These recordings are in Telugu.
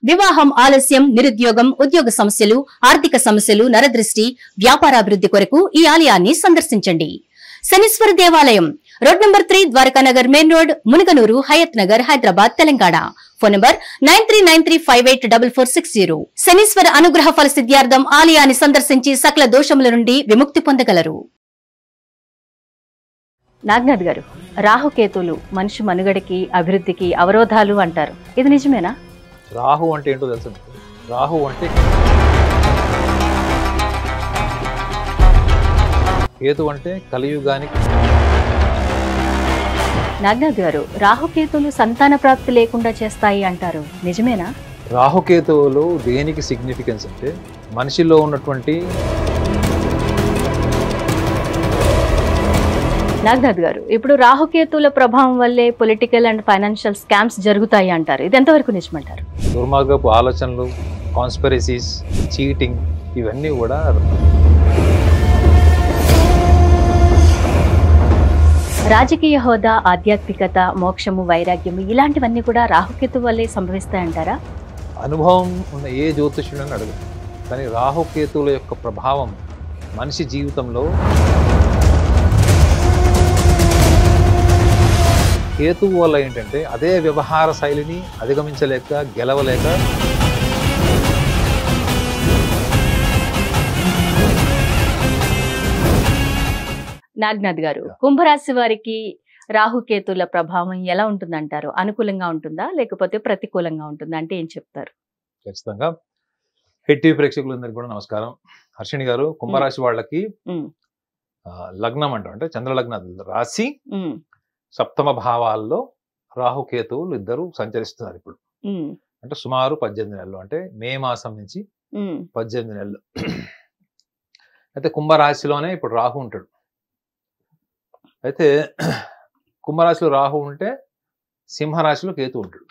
వివాహం ఆలస్యం, నిరుద్యోగం, ఉద్యోగ సమస్యలు, ఆర్థిక సమస్యలు, నరదృష్టి, వ్యాపారాభివృద్ధి కొరకు ఈ ఆలయాన్ని సందర్శించండి. శనీశ్వర దేవాలయం road number 3, Dwarakanagar main road, Munaganur, Hayathnagar, Hyderabad, Telangana. Phone number 9393584460. Shanishwara అనుగ్రహ ఫల సిద్ధ్యార్థం ఆలయాన్ని సందర్శించి సకల దోషముల నుండి విముక్తి పొందగలరు. నాగనాథ్ గారు, రాహుకేతులు మనిషి మనుగడకి, అభివృద్ధికి అవరోధాలు అంటారు. ఇది నిజమేనా? రాహు అంటే ఏంటో తెలుసు. రాహు అంటే కేతు అంటే కలియుగానికి. నాగనాథ్ గారు, రాహుకేతులు సంతాన ప్రాప్తి లేకుండా చేస్తాయి అంటారు. నిజమేనా? రాహుకేతువులు దేనికి సిగ్నిఫికెన్స్ అంటే మనిషిలో ఉన్నటువంటి. నాగనాథ్ గారు, ఇప్పుడు రాహుకేతుల ప్రభావం వల్లే పొలిటికల్ అండ్ ఫైనాన్షియల్ స్కామ్స్ జరుగుతాయి అంటారు. ఇది ఎంతవరకు నిజమంటారు? దుర్మార్గపు ఆలోచనలు, కాన్స్పిరసీస్, చీటింగ్, ఇవన్నీ కూడా రాజకీయ హోదా, ఆధ్యాత్మికత, మోక్షము, వైరాగ్యము ఇలాంటివన్నీ కూడా రాహుకేతు వల్లే సంభవిస్తాయంటారా? అనుభవం ఉన్న ఏ జ్యోతిష్యుడని అడగదు, కానీ రాహుకేతువుల యొక్క ప్రభావం మనిషి జీవితంలో. కేతువు వల్ల ఏంటంటే అదే వ్యవహార శైలిని అధిగమించలేక, గెలవలేక నాగనాథ్ గారు, కుంభరాశి వారికి రాహుకేతుల ప్రభావం ఎలా ఉంటుందంటారు? అనుకూలంగా ఉంటుందా లేకపోతే ప్రతికూలంగా ఉంటుందా? అంటే ఏం చెప్తారు? ఖచ్చితంగా. హెట్టి ప్రేక్షకులందరికీ కూడా నమస్కారం. హర్షిణి గారు, కుంభరాశి వాళ్ళకి లగ్నం అంటాం, అంటే చంద్రలగ్న రాశి సప్తమ భావాల్లో రాహుకేతువులు ఇద్దరు సంచరిస్తున్నారు ఇప్పుడు. అంటే సుమారు 18 నెలలు, అంటే మే మాసం నుంచి 18 నెలలు. అయితే కుంభరాశిలోనే ఇప్పుడు రాహు ఉంటాడు. అయితే కుంభరాశిలో రాహు ఉంటే సింహరాశిలో కేతు ఉంటాడు.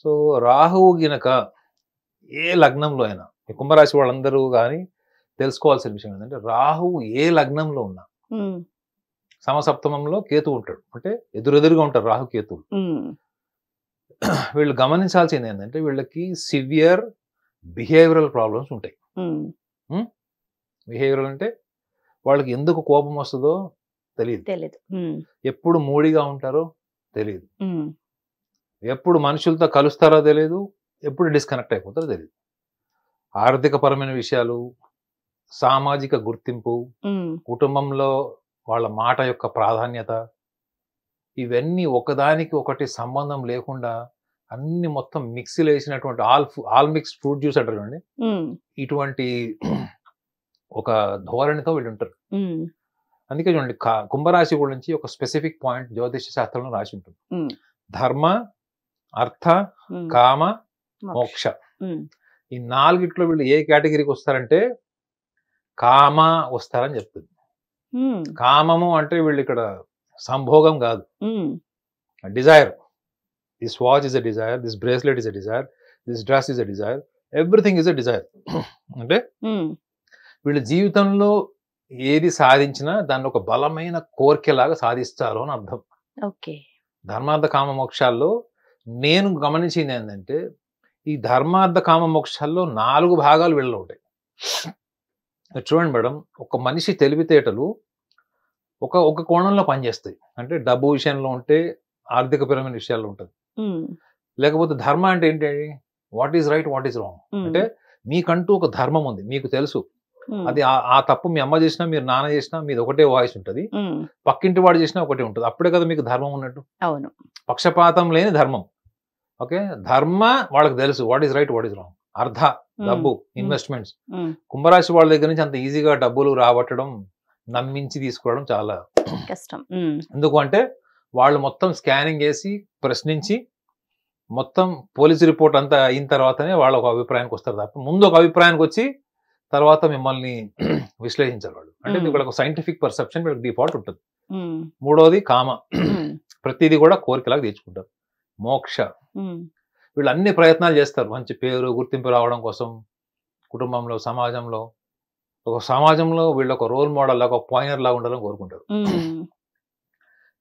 సో రాహువు గినక ఏ లగ్నంలో అయినా, కుంభరాశి వాళ్ళందరూ కానీ తెలుసుకోవాల్సిన విషయం ఏంటంటే, రాహువు ఏ లగ్నంలో ఉన్నా సమసప్తమంలో కేతు ఉంటాడు, అంటే ఎదురెదురుగా ఉంటారు రాహు కేతువులు. వీళ్ళు గమనించాల్సింది ఏంటంటే, వీళ్ళకి సివియర్ బిహేవియరల్ ప్రాబ్లమ్స్ ఉంటాయి. బిహేవియరల్ అంటే వాళ్ళకి ఎందుకు కోపం వస్తుందో తెలియదు, ఎప్పుడు మూడిగా ఉంటారో తెలియదు, ఎప్పుడు మనుషులతో కలుస్తారో తెలియదు, ఎప్పుడు డిస్కనెక్ట్ అయిపోతారో తెలియదు. ఆర్థిక పరమైన విషయాలు, సామాజిక గుర్తింపు, కుటుంబంలో వాళ్ళ మాట యొక్క ప్రాధాన్యత, ఇవన్నీ ఒకదానికి ఒకటి సంబంధం లేకుండా అన్ని మొత్తం మిక్సీలు వేసినటువంటి ఆల్ మిక్స్ ఫ్రూట్ జ్యూస్ అంటారు అండి, ఇటువంటి ఒక ధోరణితో వీళ్ళు ఉంటారు. అందుకే చూడండి, కుంభరాశి గురించి ఒక స్పెసిఫిక్ పాయింట్ జ్యోతిష శాస్త్రంలో రాసి ఉంటుంది. ధర్మ, అర్థ, కామ, మోక్ష, ఈ నాలుగిట్లో వీళ్ళు ఏ కేటగిరీకి వస్తారంటే కామ వస్తారని చెప్తుంది. కామము అంటే వీళ్ళు ఇక్కడ సంభోగం కాదు, desire. This watch is a desire, this bracelet is a desire, this dress is a desire, everything is a desire. అంటే వీళ్ళ జీవితంలో ఏది సాధించినా దాన్ని ఒక బలమైన కోరికలాగా సాధిస్తారు అని అర్థం. ధర్మార్థ కామ మోక్షాల్లో నేను గమనించింది ఏంటంటే, ఈ ధర్మార్థ కామ మోక్షాల్లో 4 భాగాలు వీళ్ళలో ఉంటాయి. చూడండి మేడం, ఒక మనిషి తెలివితేటలు ఒక కోణంలో పనిచేస్తాయి. అంటే డబ్బు విషయంలో ఉంటే, ఆర్థికపరమైన విషయాల్లో ఉంటుంది. లేకపోతే ధర్మ అంటే ఏంటి, what is right, what is wrong. అంటే మీకంటూ ఒక ధర్మం ఉంది, మీకు తెలుసు. అది ఆ తప్పు మీ అమ్మ చేసినా, మీరు నాన్న చేసినా మీది ఒకటే వాయిస్ ఉంటుంది, పక్కింటి వాడు చేసినా ఒకటే ఉంటుంది. అప్పుడే కదా మీకు ధర్మం ఉన్నట్టు. అవును, పక్షపాతం లేని ధర్మం. ఓకే, ధర్మ వాళ్ళకి తెలుసు, what is right, what is wrong. అర్థ, డబ్బు, ఇన్వెస్ట్మెంట్స్. కుంభరాశి వాళ్ళ దగ్గర నుంచి అంత ఈజీగా డబ్బులు రాబట్టడం, నమ్మించి తీసుకోవడం చాలా కష్టం. ఎందుకు అంటే వాళ్ళు మొత్తం స్కానింగ్ చేసి, ప్రశ్నించి, మొత్తం పోలీసు రిపోర్ట్ అంతా అయిన తర్వాతనే వాళ్ళ ఒక అభిప్రాయానికి వస్తారు తప్ప, ముందు ఒక అభిప్రాయానికి వచ్చి తర్వాత మిమ్మల్ని విశ్లేషించారు వాళ్ళు. అంటే వీళ్ళకి సైంటిఫిక్ పర్సెప్షన్ వీళ్ళకి డిఫాల్ట్ ఉంటుంది. మూడోది కామ, ప్రతిదీ కూడా కోరికలాగా తెచ్చుకుంటారు. మోక్ష, వీళ్ళు అన్ని ప్రయత్నాలు చేస్తారు మంచి పేరు, గుర్తింపు రావడం కోసం, కుటుంబంలో, సమాజంలో. ఒక సమాజంలో వీళ్ళు ఒక రోల్ మోడల్ లాగా, ఒక పాయినర్ లాగా ఉండాలని కోరుకుంటారు.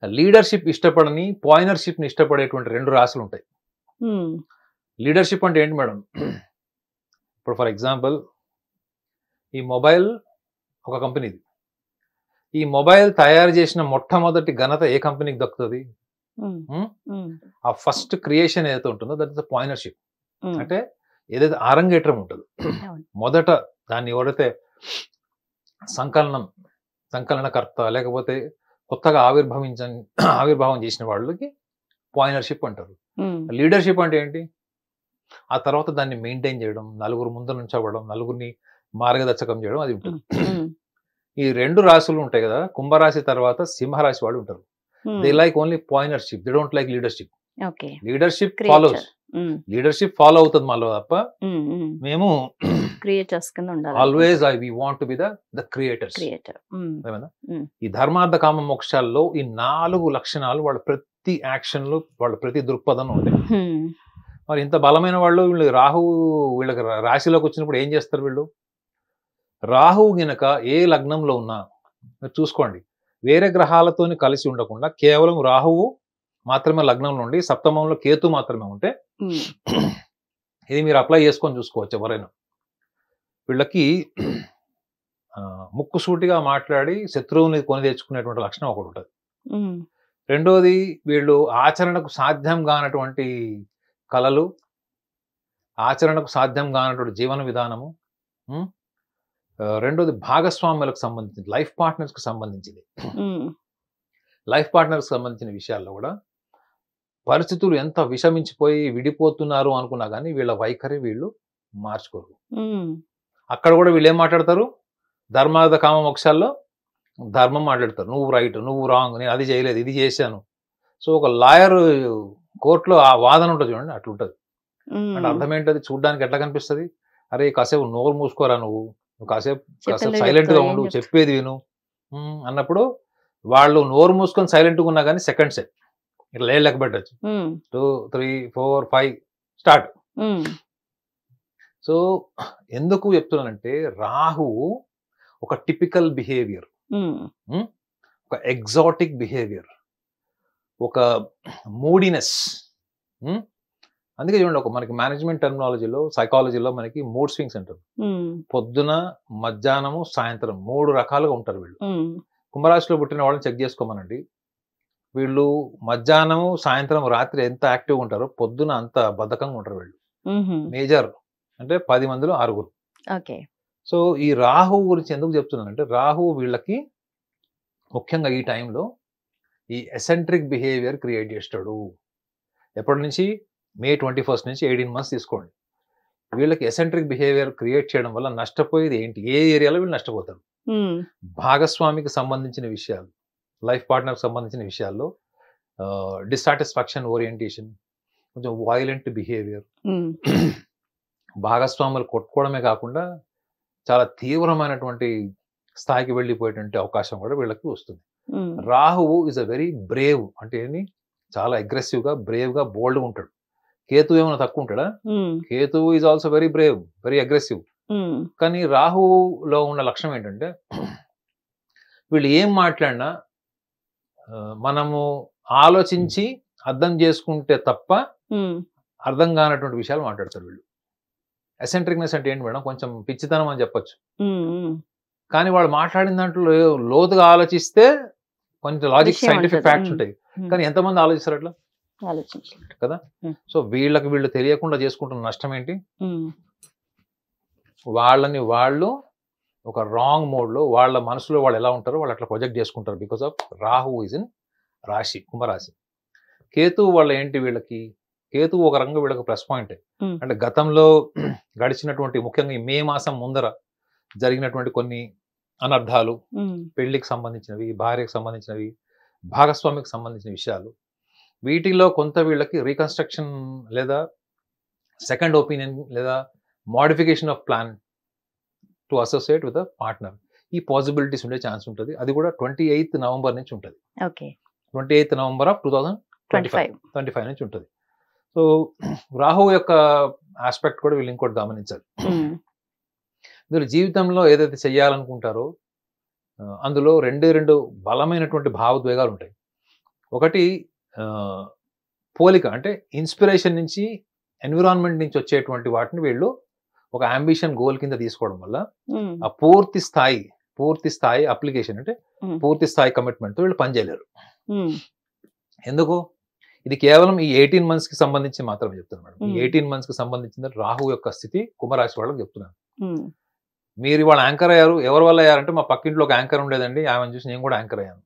లీడర్షిప్ ఇష్టపడని, పాయినర్షిప్ ని ఇష్టపడేటువంటి 2 రాశులు ఉంటాయి. లీడర్షిప్ అంటే ఏంటి మేడం? ఇప్పుడు ఫర్ ఎగ్జాంపుల్ ఈ మొబైల్ ఒక కంపెనీది. ఈ మొబైల్ తయారు చేసిన మొట్టమొదటి ఘనత ఏ కంపెనీకి దక్కుతుంది? ఆ ఫస్ట్ క్రియేషన్ ఏదైతే ఉంటుందో దట్ ఇస్ ద పాయినర్షిప్. అంటే ఏదైతే ఆరంగేట్రం ఉంటుందో మొదట దాన్ని ఎవరైతే సంకలనకర్త లేకపోతే కొత్తగా ఆవిర్భావం చేసిన వాళ్ళకి పాయినర్షిప్ అంటారు. లీడర్షిప్ అంటే ఏంటి? ఆ తర్వాత దాన్ని మెయింటైన్ చేయడం, నలుగురు ముందు నుంచోవడం, నలుగురిని మార్గదర్శకం చేయడం, అది ఉంటుంది. ఈ 2 రాశులు ఉంటాయి కదా, కుంభరాశి తర్వాత సింహరాశి వాళ్ళు ఉంటారు. They like only partnership, they don't like leadership. Leadership follows, leadership follow అవుతుంది మాలో తప్ప మేము క్రియేటర్స్ కింద ఉండాలి. Always we want to be the creators. ఈ ధర్మార్థ కామ మోక్షాల్లో ఈ 4 లక్షణాలు వాళ్ళ ప్రతి యాక్షన్ లో, వాళ్ళ ప్రతి దృక్పథం ఉంటాయి. మరి ఇంత బలమైన వాళ్ళు వీళ్ళు రాహువు వీళ్ళకి రాశిలోకి వచ్చినప్పుడు ఏం చేస్తారు? వీళ్ళు రాహువు గినక ఏ లగ్నంలో ఉన్నా మీరు చూసుకోండి, వేరే గ్రహాలతోని కలిసి ఉండకుండా కేవలం రాహువు మాత్రమే లగ్నంలో ఉండి సప్తమంలో కేతు మాత్రమే ఉంటే ఇది మీరు అప్లై చేసుకొని చూసుకోవచ్చు ఎవరైనా. వీళ్ళకి ముక్కుసూటిగా మాట్లాడి శత్రువుని కొని తెచ్చుకునేటువంటి లక్షణం ఒకటి ఉంటుంది. రెండోది, వీళ్ళు ఆచరణకు సాధ్యం కానటువంటి కళలు, ఆచరణకు సాధ్యం కానటువంటి జీవన విధానము. రెండోది, భాగస్వాములకు సంబంధించింది, లైఫ్ పార్ట్నర్స్కి సంబంధించింది. లైఫ్ పార్ట్నర్స్కి సంబంధించిన విషయాల్లో కూడా పరిస్థితులు ఎంత విషమించిపోయి విడిపోతున్నారు అనుకున్నా కానీ వీళ్ళ వైఖరి వీళ్ళు మార్చుకోరు. అక్కడ కూడా వీళ్ళు ఏం మాట్లాడతారు? ధర్మార్థ కామ మోక్షాల్లో ధర్మం మాట్లాడతారు. నువ్వు రైట్, నువ్వు రాంగ్, నేను అది చేయలేదు, ఇది చేశాను. సో ఒక లాయర్ కోర్టులో ఆ వాదన ఉంటుంది చూడండి, అట్లుంటది. అంటే అర్థం ఏంటది? చూడ్డానికి ఎట్లా కనిపిస్తుంది? అరే కాసేపు నోరు మూసుకోరా, నువ్వు కాసేపు సైలెంట్ గా ఉండు, చెప్పేది విను అన్నప్పుడు వాళ్ళు నోరు మూసుకొని సైలెంట్ గా ఉన్నా కానీ సెకండ్ సెట్ ఇట్లా లెక్క పెట్టచ్చు. 2, 3, 4, 5 స్టార్ట్. సో ఎందుకు చెప్తున్నానంటే రాహువు ఒక టిపికల్ బిహేవియర్, ఒక ఎగ్జాటిక్ బిహేవియర్, ఒక మూడీనెస్. అందుకే చూడండి, ఒక మనకి మేనేజ్మెంట్ టెర్మినాలజీలో, సైకాలజీలో మనకి మూడ్ స్వింగ్స్ అంటారు. పొద్దున, మధ్యాహ్నము, సాయంత్రం 3 రకాలుగా ఉంటారు వీళ్ళు. కుంభరాశిలో పుట్టిన వాళ్ళని చెక్ చేసుకోమనండి. వీళ్ళు మధ్యాహ్నము, సాయంత్రం, రాత్రి ఎంత యాక్టివ్గా ఉంటారో పొద్దున అంత బద్ధకంగా ఉంటారు వీళ్ళు. మేజర్ అంటే 10 మందిలో 6. సో ఈ రాహువు గురించి ఎందుకు చెప్తున్నానంటే, రాహువు వీళ్ళకి ముఖ్యంగా ఈ టైంలో ఈ ఎసెంట్రిక్ బిహేవియర్ క్రియేట్ చేస్తాడు. ఎప్పటి నుంచి? May 21 నుంచి 18 months తీసుకోండి. వీళ్ళకి ఎసెంట్రిక్ బిహేవియర్ క్రియేట్ చేయడం వల్ల నష్టపోయేది ఏంటి? ఏ ఏరియాలో వీళ్ళు నష్టపోతారు? భాగస్వామికి సంబంధించిన విషయాలు, లైఫ్ పార్ట్నర్కి సంబంధించిన విషయాల్లో డిస్సాటిస్ఫాక్షన్, ఓరియంటేషన్, కొంచెం వైలెంట్ బిహేవియర్, భాగస్వాములు కొట్టుకోవడమే కాకుండా చాలా తీవ్రమైనటువంటి స్థాయికి వెళ్ళిపోయేటువంటి అవకాశం కూడా వీళ్ళకి వస్తుంది. రాహువు ఈజ్ అ వెరీ బ్రేవ్, అంటే ఏంటి? చాలా అగ్రెసివ్ గా, బ్రేవ్ గా, బోల్డ్గా ఉంటాడు. కేతు ఏమైనా తక్కువ ఉంటాడా? Ketu is also very Brave, very aggressive. కానీ రాహులో ఉన్న లక్షణం ఏంటంటే వీళ్ళు ఏం మాట్లాడినా మనము ఆలోచించి అర్థం చేసుకుంటే తప్ప అర్థం కానటువంటి విషయాలు మాట్లాడతారు వీళ్ళు. ఎసెంట్రిక్నెస్ అంటే ఏంటి మేడం? కొంచెం పిచ్చితనం అని చెప్పొచ్చు. కానీ వాళ్ళు మాట్లాడిన దాంట్లో లోతుగా ఆలోచిస్తే కొంచెం లాజిక్, సైంటిఫిక్ ఫ్యాక్ట్స్ ఉంటాయి. కానీ ఎంతమంది ఆలోచిస్తారు అట్లా? కదా. సో వీళ్ళు తెలియకుండా చేసుకుంటున్న నష్టం ఏంటి? వాళ్ళని వాళ్ళు ఒక రాంగ్ మోడ్ లో, వాళ్ళ మనసులో వాళ్ళు ఎలా ఉంటారో వాళ్ళు అట్లా ప్రొజెక్ట్ చేసుకుంటారు. Because of Rahu is in రాశి, కుంభరాశి. కేతు వాళ్ళ ఏంటి? వీళ్ళకి కేతు ఒక రంగు వీళ్ళకి ప్లస్ పాయింట్. అంటే గతంలో గడిచినటువంటి, ముఖ్యంగా ఈ మే మాసం ముందర జరిగినటువంటి కొన్ని అనర్థాలు, పెళ్లికి సంబంధించినవి, భార్యకు సంబంధించినవి, భాగస్వామికి సంబంధించిన విషయాలు, వీటిలో కొంత వీళ్ళకి రీకన్స్ట్రక్షన్ లేదా సెకండ్ ఒపీనియన్ లేదా modification of plan to associate with a partner, ఈ పాసిబిలిటీస్ ఉండే ఛాన్స్ ఉంటుంది. అది కూడా 28th నవంబర్ నుంచి ఉంటుంది. 28th నవంబర్ ఆఫ్ 2025 నుంచి ఉంటుంది. సో రాహువు యొక్క ఆస్పెక్ట్ కూడా వీళ్ళు ఇంకోటి గమనించాలి. మీరు జీవితంలో ఏదైతే చెయ్యాలనుకుంటారో అందులో రెండు బలమైనటువంటి భావోద్వేగాలు ఉంటాయి. ఒకటి పోలిక, అంటే ఇన్స్పిరేషన్ నుంచి ఎన్విరాన్మెంట్ నుంచి వచ్చేటువంటి వాటిని వీళ్ళు ఒక అంబిషన్ గోల్ కింద తీసుకోవడం వల్ల ఆ పూర్తి స్థాయి అప్లికేషన్ అంటే పూర్తి స్థాయి కమిట్మెంట్ తో వీళ్ళు పనిచేయలేరు. ఎందుకు? ఇది కేవలం ఈ 18 months కి సంబంధించి మాత్రమే చెప్తున్నాను మేడం. ఈ 18 months కి సంబంధించిన రాహు యొక్క స్థితి కుంభరాశి వాళ్ళకి చెప్తున్నాను. మీరు ఇవాళ యాంకర్ అయ్యారు, ఎవరి వల్ల అయ్యారంటే మా పక్కింట్లో ఒక యాంకర్ ఉండేదండి, ఆమెను చూసి నేను కూడా యాంకర్ అయ్యాను.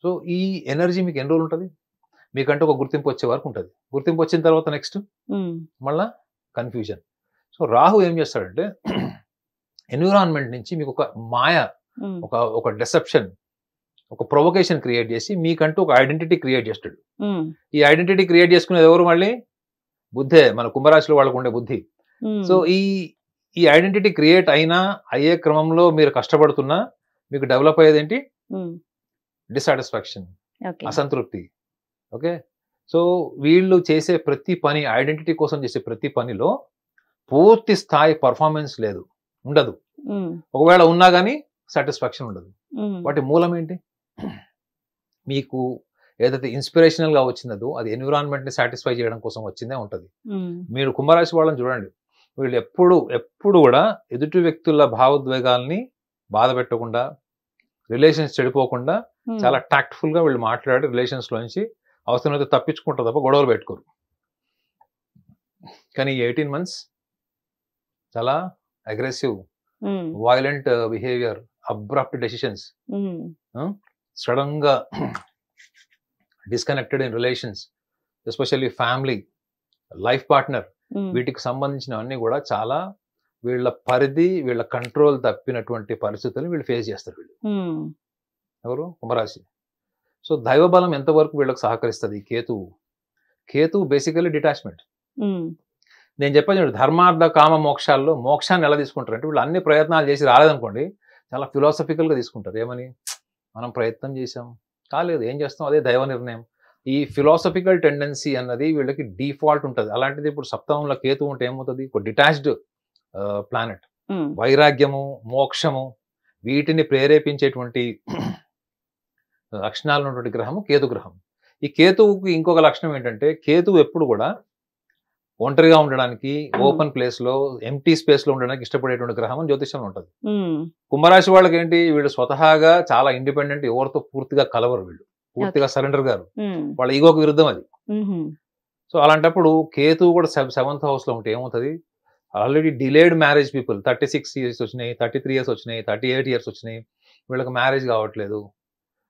సో ఈ ఎనర్జీ మీకు ఎన్ని రోజులు ఉంటుంది? మీకంటే ఒక గుర్తింపు వచ్చే వరకు ఉంటుంది. గుర్తింపు వచ్చిన తర్వాత నెక్స్ట్ మళ్ళా కన్ఫ్యూజన్. సో రాహు ఏం చేస్తాడంటే ఎన్విరాన్మెంట్ నుంచి మీకు ఒక మాయ, ఒక డెసెప్షన్, ఒక ప్రొవొకేషన్ క్రియేట్ చేసి మీకంటూ ఒక ఐడెంటిటీ క్రియేట్ చేస్తాడు. ఈ ఐడెంటిటీ క్రియేట్ చేసుకునేది ఎవరు? మళ్ళీ బుద్ధే, మన కుంభరాశిలో వాళ్ళకు ఉండే బుద్ధి. సో ఈ ఐడెంటిటీ క్రియేట్ అయ్యే క్రమంలో మీరు కష్టపడుతున్నా మీకు డెవలప్ అయ్యేది ఏంటి? డిసాటిస్ఫాక్షన్, అసంతృప్తి. ఓకే, సో వీళ్ళు చేసే ప్రతి పని, ఐడెంటిటీ కోసం చేసే ప్రతి పనిలో పూర్తి స్థాయి పర్ఫార్మెన్స్ ఉండదు. ఒకవేళ ఉన్నా కానీ సాటిస్ఫాక్షన్ ఉండదు. వాటి మూలం ఏంటి? మీకు ఏదైతే ఇన్స్పిరేషనల్ గా వచ్చిందో అది ఎన్విరాన్మెంట్ ని సాటిస్ఫై చేయడం కోసం వచ్చిందే ఉంటది. మీరు కుంభరాశి వాళ్ళని చూడండి, వీళ్ళు ఎప్పుడు కూడా ఎదుటి వ్యక్తుల భావోద్వేగాల్ని బాధ పెట్టకుండా, రిలేషన్స్ చెడిపోకుండా చాలా టాక్ట్ఫుల్ గా వీళ్ళు మాట్లాడి రిలేషన్స్ లోంచి అవసరమైతే తప్పించుకుంటారు తప్ప గొడవలు పెట్టుకోరు. కానీ 18 months చాలా aggressive, violent behaviour, abrupt decisions, sudden గా disconnected in relations, especially family, life partner, వీటికి సంబంధించినవన్నీ కూడా చాలా వీళ్ళ పరిధి, వీళ్ళ కంట్రోల్ తప్పినటువంటి పరిస్థితులు వీళ్ళు ఫేస్ చేస్తారు. వీళ్ళు ఎవరు? కుంభరాశి. సో దైవబలం ఎంతవరకు వీళ్ళకి సహకరిస్తుంది? Ketu basically detachment. నేను చెప్పాను, ధర్మార్థ కామ మోక్షాల్లో మోక్షాన్ని ఎలా తీసుకుంటారు అంటే వీళ్ళు అన్ని ప్రయత్నాలు చేసి రాలేదనుకోండి, చాలా ఫిలాసఫికల్ గా తీసుకుంటారు. ఏమని? మనం ప్రయత్నం చేసాం, కాలేదు, ఏం చేస్తాం, అదే దైవ నిర్ణయం. ఈ ఫిలాసఫికల్ టెండెన్సీ అన్నది వీళ్ళకి డిఫాల్ట్ ఉంటుంది. అలాంటిది ఇప్పుడు సప్తమంలో కేతు ఉంటే ఏమవుతుంది? ఒక డిటాచ్డ్ ప్లానెట్. వైరాగ్యము, మోక్షము వీటిని ప్రేరేపించేటువంటి లక్షణాలు ఉన్నటువంటి గ్రహము కేతు గ్రహం. ఈ కేతువుకి ఇంకొక లక్షణం ఏంటంటే, కేతువు ఎప్పుడు కూడా ఒంటరిగా ఉండడానికి, ఓపెన్ ప్లేస్ లో, ఎంటీ స్పేస్ లో ఉండడానికి ఇష్టపడేటువంటి గ్రహం అని జ్యోతిష్యంలో ఉంటుంది. కుంభరాశి వాళ్ళకి ఏంటి? వీళ్ళు స్వతహాగా చాలా ఇండిపెండెంట్, ఎవరితో పూర్తిగా కలవరు, వీళ్ళు పూర్తిగా సరెండర్ గారు, వాళ్ళ ఈగోకు విరుద్ధం అది. సో అలాంటప్పుడు కేతువు కూడా 7th house లో ఉంటే ఏమవుతుంది? Already delayed marriage people, 36 years వచ్చినాయి, 33 years వచ్చినాయి, 38 years వచ్చినాయి, వీళ్ళకి మ్యారేజ్ కావట్లేదు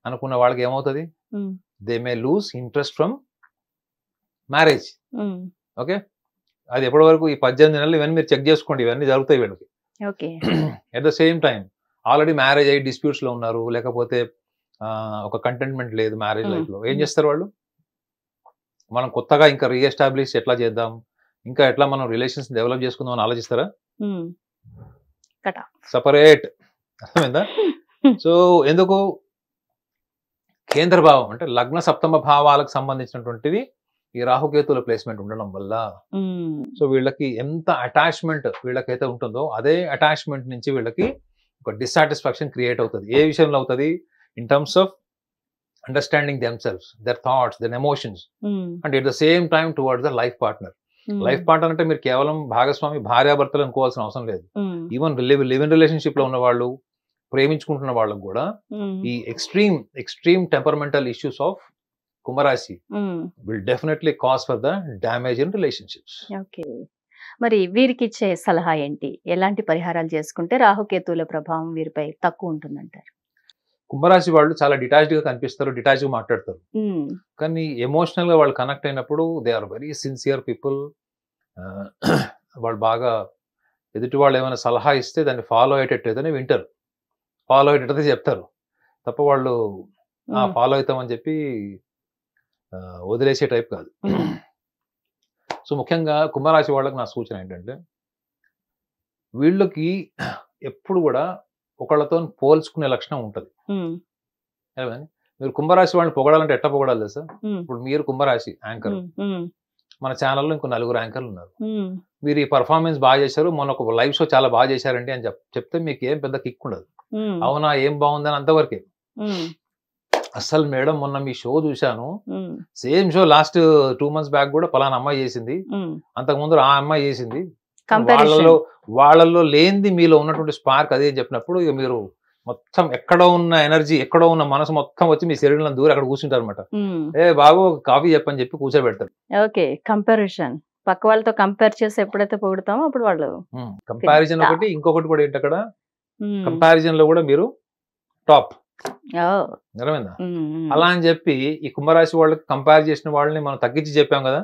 అనుకున్న వాళ్ళకి ఏమవుతుంది? They may lose interest from marriage. Okay, అది ఎప్పటి వరకు? ఈ 18 నెలలు ఇవన్నీ మీరు చెక్ చేసుకోండి, ఇవన్నీ జరుగుతాయి వీళ్ళకి. At the same time already marriage అయ్యి డిస్ప్యూట్స్ లో ఉన్నారు, లేకపోతే ఒక కంటెంట్మెంట్ లేదు మ్యారేజ్ లైఫ్ లో, ఏం చేస్తారు వాళ్ళు? మనం కొత్తగా ఇంకా రీఎస్టాబ్లిష్ ఎట్లా చేద్దాం, ఇంకా ఎట్లా మనం రిలేషన్స్ డెవలప్ చేసుకుందాం అని ఆలోచిస్తారా? సపరేట్. అర్థమైందా? సో ఎందుకు? కేంద్ర భావం అంటే లగ్న సప్తమ భావాలకు సంబంధించినటువంటిది ఈ రాహుకేతుల ప్లేస్మెంట్ ఉండడం వల్ల. సో వీళ్ళకి ఎంత అటాచ్మెంట్ వీళ్ళకైతే ఉంటుందో అదే అటాచ్మెంట్ నుంచి వీళ్ళకి ఒక డిస్సాటిస్ఫాక్షన్ క్రియేట్ అవుతుంది. ఏ విషయంలో అవుతుంది? In terms of understanding themselves, their thoughts, their emotions, and at the same time towards the life partner. Life partner అంటే మీరు కేవలం భాగస్వామి, భార్యాభర్తలు అనుకోవాల్సిన అవసరం లేదు. ఈవెన్ లివ్ ఇన్ రిలేషన్షిప్ లో ఉన్న వాళ్ళు, ప్రేమించుకుంటున్న వాళ్ళకు కూడా ఈ ఎక్స్ట్రీమ్ టెంపరమెంటల్ ఇష్యూస్ ఆఫ్ కుంభరాశి will definitely cause for the damage in relationships. Okay, మరి వీరికి ఇచ్చే సలహా ఏంటి? ఎలాంటి పరిహారాలు చేసుకుంటే రాహుకేతువుల ప్రభావం వీరిపై తక్కువ ఉంటుందంటారు? కుంభరాశి వాళ్ళు చాలా డిటాచ్డ్ గా కనిపిస్తారు, డిటాచ్ గా మాట్లాడతారు, కానీ ఎమోషనల్ గా వాళ్ళు కనెక్ట్ అయినప్పుడు they are very sincere people. వాళ్ళు బాగా ఎదుటి వాళ్ళు ఏమైనా సలహా ఇస్తే దాన్ని ఫాలో అయ్యేటట్టయితేనే వింటారు, ఫాలో అయ్యేటట్టయితే చెప్తారు తప్ప వాళ్ళు ఫాలో అవుతామని చెప్పి వదిలేసే టైప్ కాదు. సో ముఖ్యంగా కుంభరాశి వాళ్ళకి నా సూచన ఏంటంటే, వీళ్ళకి ఎప్పుడు కూడా ఒకళ్ళతో పోల్చుకునే లక్షణం ఉంటుంది. మీరు కుంభరాశి వాళ్ళని పొగడాలంటే ఎట్లా పొగడాలి తెలుసా? ఇప్పుడు మీరు కుంభరాశి యాంకర్, మన ఛానల్లో ఇంకో 4 యాంకర్లు ఉన్నారు, మీరు ఈ పర్ఫార్మెన్స్ బాగా చేశారు, మొన్న ఒక లైవ్ షో చాలా బాగా చేశారండి అని చెప్తే మీకు ఏం పెద్ద కిక్ ఉండదు. అవునా, ఏం బాగుందని అంతవరకే. అసలు మేడం మొన్న మీ షో చూశాను, same show last 2 months back కూడా పలానా అమ్మాయి చేసింది, అంతకు ముందు ఆ అమ్మాయి చేసింది, వాళ్ళలో లేనిది మీలో ఉన్నటువంటి స్పార్క్ అదే చెప్పినప్పుడు ఇక మీరు మొత్తం ఎక్కడో ఉన్న ఎనర్జీ, ఎక్కడో ఉన్న మనసు మొత్తం వచ్చి మీ శరీరంలో దూరం అక్కడ కూర్చుంటారు అనమాట. బాబు కాఫీ చెప్పని చెప్పి కూర్చోబెడతారు. ఓకే, కంపారిజన్, పక్క వాళ్ళతో కంపేర్ చేసి ఎప్పుడైతే పొగుడుతామో అప్పుడు వాళ్ళు కంపారిజన్ ఒకటి, ఇంకొకటి కూడా ఏంటి అక్కడ కంపారిజన్ లో కూడా మీరు టాప్. నిజమేనా? అలా అని చెప్పి ఈ కుంభరాశి వాళ్ళకి కంపేర్ చేసిన వాళ్ళని మనం తగ్గించి చెప్పాం కదా,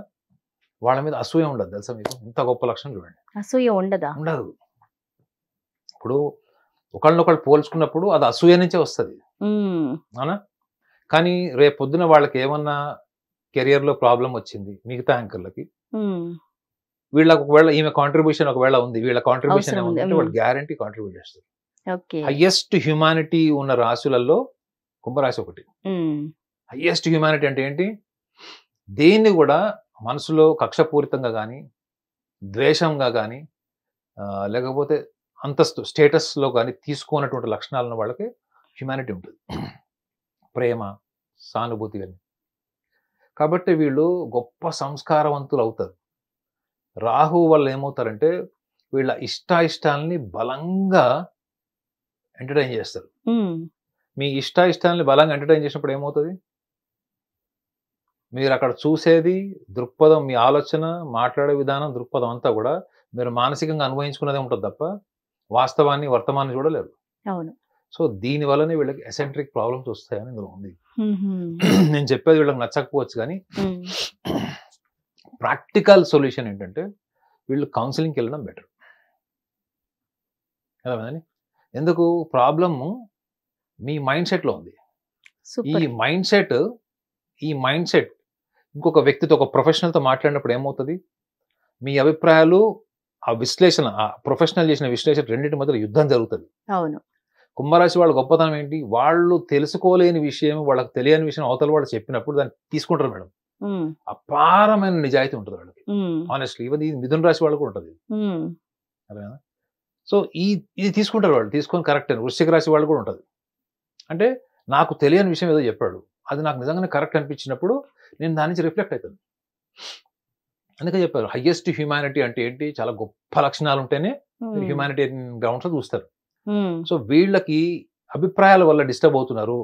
వాళ్ళ మీద అసూయ ఉండదు తెలుసా మీకు? ఇంత గొప్ప లక్షణం చూడండి. అసూయ ఉండదా? ఉండదు. ఇప్పుడు ఒకళ్ళనొకళ్ళు పోల్చుకున్నప్పుడు అది అసూయ నుంచే వస్తుంది, అవునా? కానీ రేపు పొద్దున వాళ్ళకి ఏమన్నా కెరియర్ లో ప్రాబ్లం వచ్చింది మిగతా యాంకర్లకి, వీళ్ళకి ఒకవేళ ఈమె కాంట్రిబ్యూషన్ ఒకవేళ ఉంది, వీళ్ళ కాంట్రిబ్యూషన్ ఏముందంటే వాళ్ళు గ్యారంటీ కాంట్రిబ్యూట్ చేస్తారు. హైయెస్ట్ హ్యూమానిటీ ఉన్న రాశులలో కుంభరాశి ఒకటి. హైయెస్ట్ హ్యూమానిటీ అంటే ఏంటి? దేన్ని కూడా మనసులో కక్షపూరితంగా కానీ, ద్వేషంగా కానీ, లేకపోతే అంతస్తు స్టేటస్లో కానీ తీసుకున్నటువంటి లక్షణాలు ఉన్న వాళ్ళకి హ్యుమానిటీ ఉంటుంది, ప్రేమ, సానుభూతి కానీ. కాబట్టి వీళ్ళు గొప్ప సంస్కారవంతులు అవుతారు. రాహు వల్ల ఏమవుతారంటే వీళ్ళ ఇష్టాయిష్టాలని బలంగా ఎంటర్టైన్ చేస్తారు. మీ ఇష్టాయిష్టాలని బలంగా ఎంటర్టైన్ చేసినప్పుడు ఏమవుతుంది? మీరు అక్కడ చూసేది దృక్పథం, మీ ఆలోచన, మాట్లాడే విధానం, దృక్పథం అంతా కూడా మీరు మానసికంగా అనుభవించుకున్నదే ఉంటుంది తప్ప వాస్తవాన్ని, వర్తమాన్ని చూడలేరు. సో దీని వల్లనే వీళ్ళకి ఎసెంట్రిక్ ప్రాబ్లమ్స్ వస్తాయని ఇందులో ఉంది. నేను చెప్పేది వీళ్ళకి నచ్చకపోవచ్చు, కానీ ప్రాక్టికల్ సొల్యూషన్ ఏంటంటే వీళ్ళు కౌన్సిలింగ్కి వెళ్ళడం బెటర్. కదా? ఎందుకు? ప్రాబ్లము మీ మైండ్ సెట్లో ఉంది. ఈ మైండ్ సెట్ ఇంకొక వ్యక్తితో, ఒక ప్రొఫెషనల్తో మాట్లాడినప్పుడు ఏమవుతుంది? మీ అభిప్రాయాలు, ఆ విశ్లేషణ, ఆ ప్రొఫెషనల్ చేసిన విశ్లేషణ రెండింటి మధ్య యుద్ధం జరుగుతుంది. అవును. కుంభరాశి వాళ్ళ గొప్పతనం ఏంటి? వాళ్ళు తెలుసుకోలేని విషయం, వాళ్ళకి తెలియని విషయం అవతల వాళ్ళు చెప్పినప్పుడు దాన్ని తీసుకుంటారు మేడం. అపారమైన నిజాయితీ ఉంటుంది వాళ్ళకి, ఆనెస్ట్లీ. ఈవెన్ ఇది మిథున రాశి వాళ్ళు కూడా ఉంటుంది. అదేనా? సో ఇది తీసుకుంటారు వాళ్ళు, తీసుకొని కరెక్ట్ అని. వృశ్చిక రాశి వాళ్ళు కూడా ఉంటుంది. అంటే నాకు తెలియని విషయం ఏదో చెప్పాడు, అది నాకు నిజంగానే కరెక్ట్ అనిపించినప్పుడు నేను దాని నుంచి రిఫ్లెక్ట్ అవుతాను. అందుకే చెప్పారు హైయెస్ట్ హ్యూమానిటీ అంటే ఏంటి? చాలా గొప్ప లక్షణాలు ఉంటేనే హ్యూమానిటీ గ్రౌండ్స్ చూస్తారు. సో వీళ్ళకి అభిప్రాయాల వల్ల డిస్టర్బ్ అవుతున్నారు,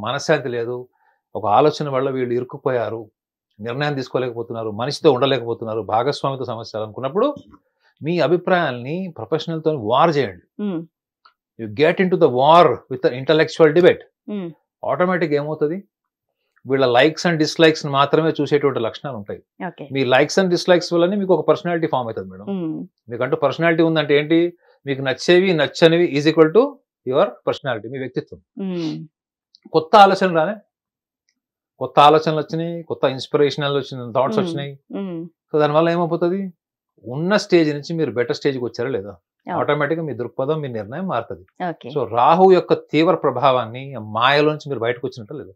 మనశ్శాంతి లేదు, ఒక ఆలోచన వల్ల వీళ్ళు ఇరుక్కుపోయారు, నిర్ణయం తీసుకోలేకపోతున్నారు, మనిషితో ఉండలేకపోతున్నారు, భాగస్వామితో సమస్యలు అనుకున్నప్పుడు మీ అభిప్రాయాల్ని ప్రొఫెషనల్తో వార్ చేయండి. You get in to the war with intellectual debate. Automatic ఏమవుతుంది? వీళ్ళ లైక్స్ అండ్ డిస్లైక్స్ మాత్రమే చూసేటువంటి లక్షణాలు ఉంటాయి. మీ లైక్స్ అండ్ డిస్లైక్స్ వల్లనే మీకు ఒక పర్సనాలిటీ ఫామ్ అవుతుంది మేడం. మీకంటూ పర్సనాలిటీ ఉందంటే ఏంటి? మీకు నచ్చేవి, నచ్చనివి is equal to your personality, మీ వ్యక్తిత్వం. కొత్త ఆలోచనలు రానే, కొత్త ఆలోచనలు వచ్చినాయి, కొత్త ఇన్స్పిరేషనల్ వచ్చిన థాట్స్ వచ్చినాయి. సో దానివల్ల ఏమైపోతుంది? ఉన్న స్టేజ్ నుంచి మీరు బెటర్ స్టేజ్కి వచ్చారా లేదా, ఆటోమేటిక్గా మీ దృక్పథం, మీ నిర్ణయం మారుతుంది. సో రాహు యొక్క తీవ్ర ప్రభావాన్ని, మాయలోంచి మీరు బయటకు వచ్చినట్టు లేదా.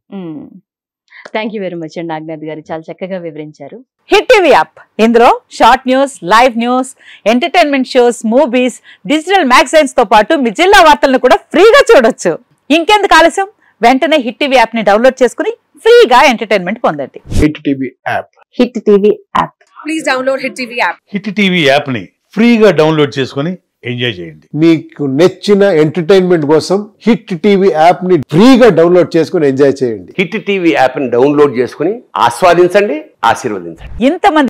థ్యాంక్ యూ వెరీ మచ్ అండి నాగనాథ్ గారు, చాలా చక్కగా వివరించారు. హిట్ టీవీ యాప్, ఇందులో short news, live news, entertainment shows, movies, digital magazines తో పాటు మీ జిల్లా వార్తలను కూడా ఫ్రీగా చూడొచ్చు. ఇంకెందుకు ఆలస్యం? వెంటనే హిట్ టీవీ యాప్ ని డౌన్లోడ్ చేసుకుని ఫ్రీగా ఎంటర్టైన్మెంట్ పొందండి. Hit TV app. Hit TV app. Please download hit TV app. Hit TV app ని ఫ్రీగా డౌన్లోడ్ చేసుకుని ఎంజాయ్ చేయండి. మీకు నచ్చిన ఎంటర్టైన్మెంట్ కోసం హిట్ టీవీ యాప్ ని ఫ్రీగా డౌన్లోడ్ చేసుకుని ఎంజాయ్ చేయండి. హిట్ టీవీ యాప్ ని డౌన్లోడ్ చేసుకుని ఆస్వాదించండి, ఆశీర్వదించండి. ఇంతమంది